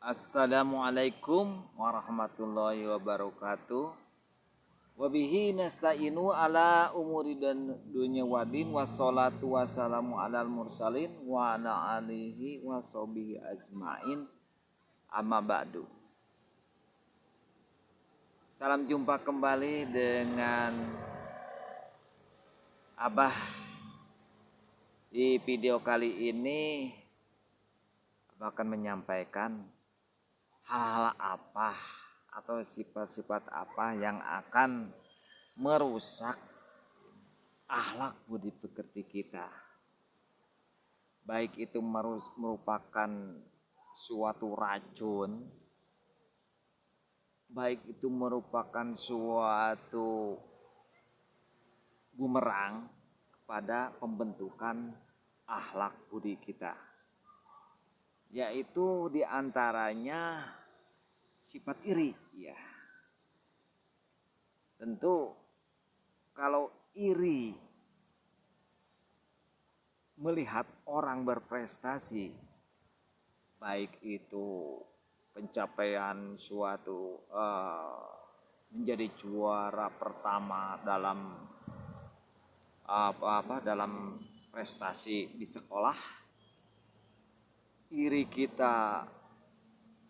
Assalamualaikum warahmatullahi wabarakatuh. Wabihi nasta'inu ala umuri dan dunya wadin. Wassalatu wassalamu alal mursalin wa ala alihi wa sahbihi ajmain. Amma ba'du. Salam jumpa kembali dengan Abah. Di video kali ini Abah akan menyampaikan hal-hal apa atau sifat-sifat apa yang akan merusak akhlak budi pekerti kita. Baik itu merupakan suatu racun, baik itu merupakan suatu bumerang pada pembentukan akhlak budi kita. Yaitu diantaranya sifat iri, ya. Tentu kalau iri melihat orang berprestasi, baik itu pencapaian suatu menjadi juara pertama dalam dalam prestasi di sekolah, iri kita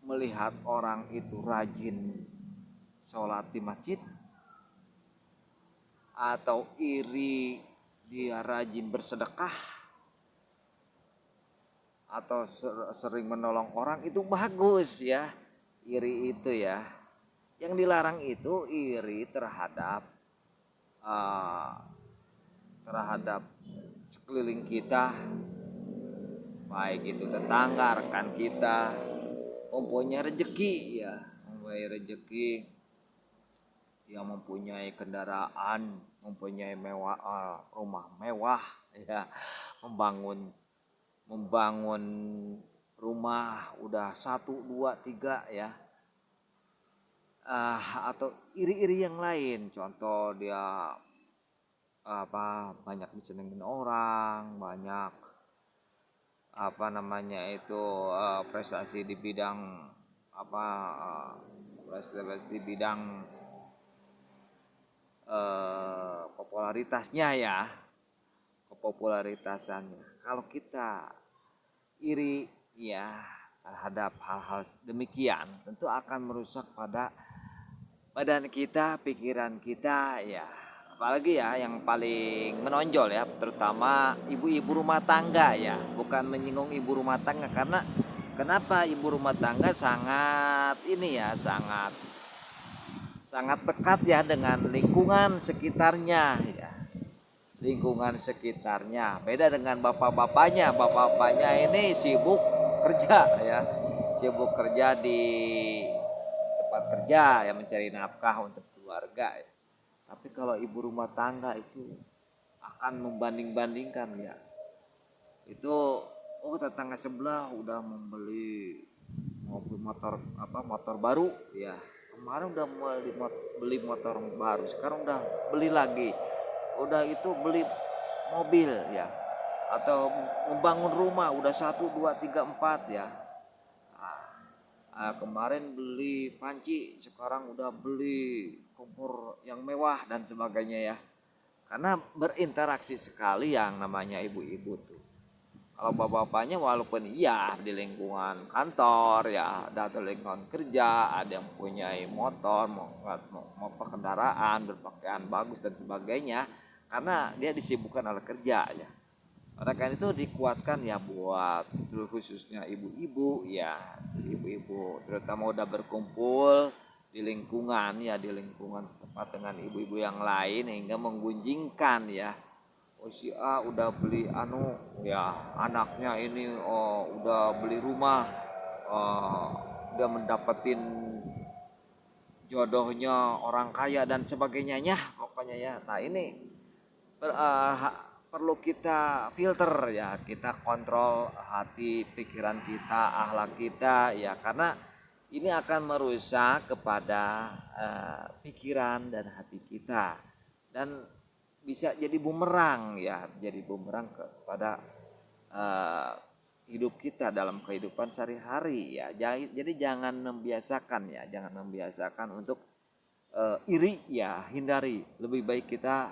melihat orang itu rajin sholat di masjid, atau iri dia rajin bersedekah, atau sering menolong orang, itu bagus ya. Iri itu ya. Yang dilarang itu iri terhadap sekeliling kita, baik itu tetangga, rekan kita, mempunyai rezeki ya, mempunyai rezeki, yang mempunyai kendaraan, mempunyai rumah mewah ya, membangun rumah udah 1, 2, 3 ya, atau iri-iri yang lain. Contoh dia banyak disenengin orang, banyak prestasi di bidang prestasi di bidang popularitasnya ya, kepopularitasannya. Kalau kita iri ya terhadap hal-hal demikian, tentu akan merusak pada badan kita, pikiran kita ya. Apalagi ya yang paling menonjol ya, terutama ibu-ibu rumah tangga ya. Bukan menyinggung ibu rumah tangga, karena kenapa ibu rumah tangga sangat dekat ya dengan lingkungan sekitarnya ya. Lingkungan sekitarnya beda dengan bapak-bapaknya. Bapak-bapaknya ini sibuk kerja ya, sibuk kerja di tempat kerja ya, mencari nafkah untuk keluarga ya. Tapi kalau ibu rumah tangga itu akan membanding-bandingkan ya. Itu tetangga sebelah udah membeli motor baru ya. Kemarin udah beli motor baru, sekarang udah beli lagi. Udah itu beli mobil ya. Atau membangun rumah udah 1, 2, 3, 4 ya. Kemarin beli panci, sekarang udah beli kompor yang mewah dan sebagainya ya. Karena berinteraksi sekali yang namanya ibu-ibu tuh. Kalau bapak-bapaknya walaupun iya di lingkungan kantor ya, ada lingkungan kerja, ada yang punya motor, mau kendaraan, berpakaian bagus dan sebagainya, karena dia disibukkan oleh kerja ya. Oleh karena itu dikuatkan ya buat khususnya ibu-ibu ya, ibu-ibu terutama udah berkumpul di lingkungan ya, di lingkungan setempat dengan ibu-ibu yang lain, hingga menggunjingkan ya. Oh si A udah beli ya, anaknya ini udah beli rumah, udah mendapetin jodohnya orang kaya dan sebagainya ya, pokoknya ya. Nah ini perlu kita filter ya, kita kontrol hati, pikiran kita, akhlak kita ya, karena ini akan merusak kepada pikiran dan hati kita, dan bisa jadi bumerang ya, jadi bumerang kepada hidup kita dalam kehidupan sehari-hari ya. Jadi jangan membiasakan ya, jangan membiasakan untuk iri ya, hindari. Lebih baik kita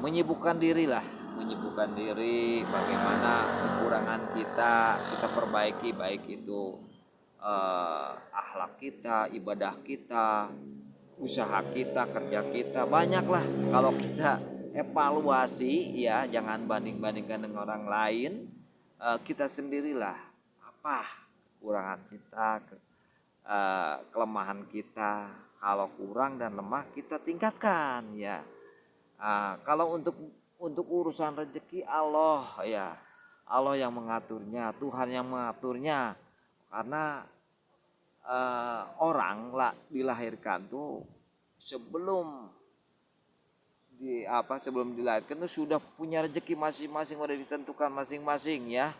menyibukkan diri lah, menyibukkan diri bagaimana kekurangan kita perbaiki, baik itu akhlak kita, ibadah kita, usaha kita, kerja kita, banyaklah kalau kita evaluasi ya, jangan banding-bandingkan dengan orang lain. Kita sendirilah apa kekurangan kita, kelemahan kita. Kalau kurang dan lemah kita tingkatkan ya. Kalau untuk urusan rezeki Allah ya, Allah yang mengaturnya, Tuhan yang mengaturnya. Karena orang lah dilahirkan tuh sebelum dilahirkan tuh sudah punya rezeki masing-masing, udah ditentukan masing-masing ya.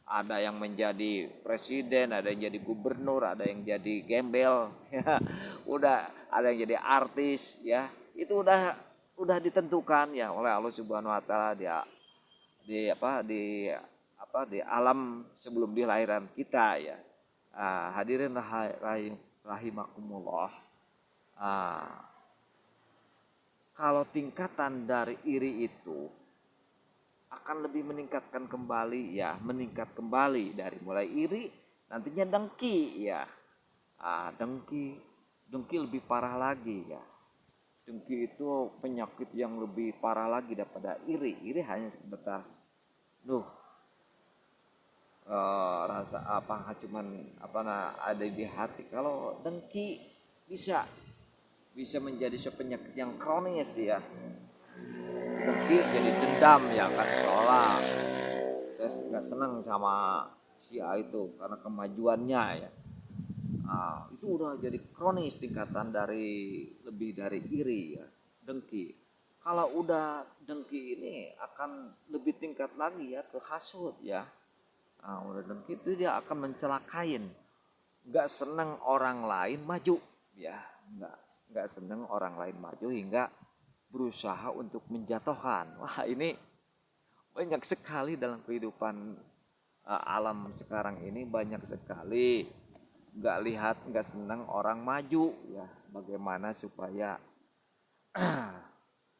Ada yang menjadi presiden, ada yang jadi gubernur, ada yang jadi gembel, ya. Udah ada yang jadi artis ya. Itu udah ditentukan ya oleh Allah Subhanahu wa taala di alam sebelum dilahiran kita ya. Hadirin rahimakumullah. Kalau tingkatan dari iri itu akan lebih meningkat kembali dari mulai iri, nantinya dengki ya. Dengki lebih parah lagi ya. Dengki itu penyakit yang lebih parah lagi daripada iri. Iri hanya sebatas rasa ada di hati. Kalau dengki bisa menjadi penyakit yang kronis ya. Dengki jadi dendam ya kan, seolah saya nggak senang sama si A itu karena kemajuannya ya. Itu udah jadi kronis tingkatan lebih dari iri ya, dengki. Kalau udah dengki ini akan lebih tingkat lagi ya ke hasud ya. Udah dengki itu dia akan mencelakain, nggak senang orang lain maju ya, nggak senang orang lain maju hingga berusaha untuk menjatuhkan. Wah, ini banyak sekali dalam kehidupan alam sekarang ini, banyak sekali nggak senang orang maju ya. Bagaimana supaya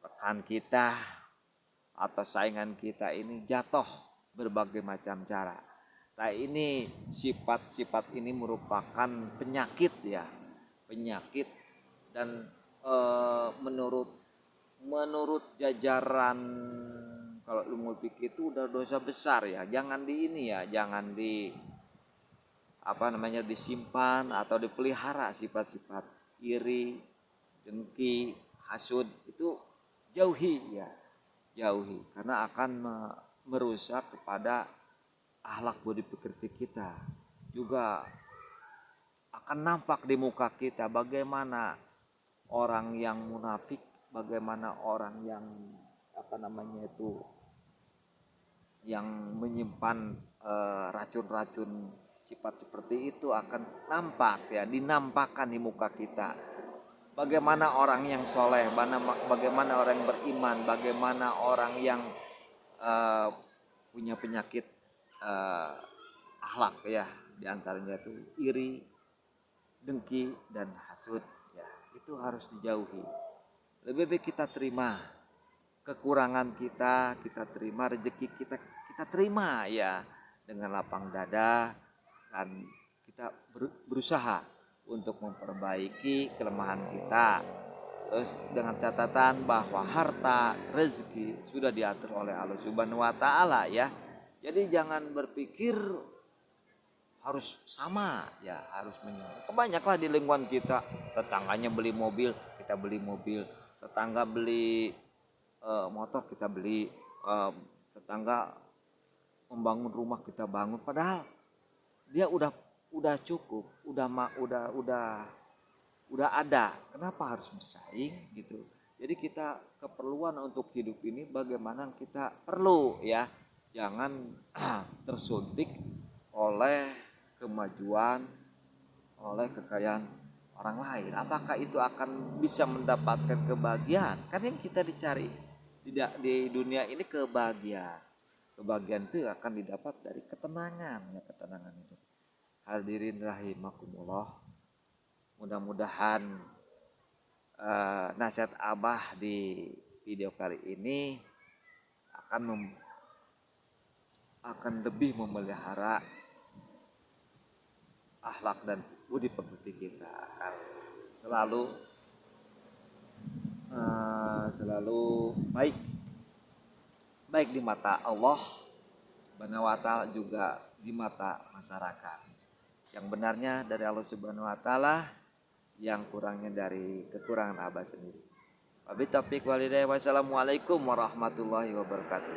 rekan kita atau saingan kita ini jatuh, berbagai macam cara. Nah, ini sifat-sifat ini merupakan penyakit ya, penyakit. Dan menurut jajaran kalau ilmu fikih itu udah dosa besar ya. Jangan disimpan atau dipelihara sifat-sifat iri, dengki, hasud. Itu jauhi karena akan merusak kepada akhlak budi pekerti kita. Juga akan nampak di muka kita bagaimana orang yang munafik, bagaimana orang yang yang menyimpan racun-racun sifat seperti itu akan nampak ya, dinampakkan di muka kita. Bagaimana orang yang soleh, bagaimana orang yang beriman, bagaimana orang yang punya penyakit akhlak ya, diantaranya itu iri, dengki, dan hasud ya. Itu harus dijauhi. Lebih baik kita terima kekurangan kita terima rezeki kita terima ya dengan lapang dada, dan kita berusaha untuk memperbaiki kelemahan kita. Terus dengan catatan bahwa harta rezeki sudah diatur oleh Allah Subhanahu wa taala ya. Jadi jangan berpikir harus sama ya, harus menyamakan. Banyaklah di lingkungan kita, tetangganya beli mobil, kita beli mobil, tetangga beli motor, kita beli, tetangga membangun rumah, kita bangun, padahal dia udah cukup, udah ada. Kenapa harus bersaing gitu? Jadi kita keperluan untuk hidup ini bagaimana kita perlu ya, jangan tersuntik oleh kemajuan, oleh kekayaan orang lain. Apakah itu akan bisa mendapatkan kebahagiaan? Kan yang kita dicari di dunia ini kebahagiaan. kebahagiaan itu akan didapat dari ketenangan, ya ketenangan itu. Hadirin rahimakumullah, mudah-mudahan nasihat Abah di video kali ini akan lebih memelihara akhlak dan budi pekerti kita, akan selalu baik di mata Allah Subhanahu wa taala, juga di mata masyarakat. Yang benarnya dari Allah Subhanahu wa taala, yang kurangnya dari kekurangan Abah sendiri. Wabillahi taufiq wal hidayah. Wassalamualaikum warahmatullahi wabarakatuh.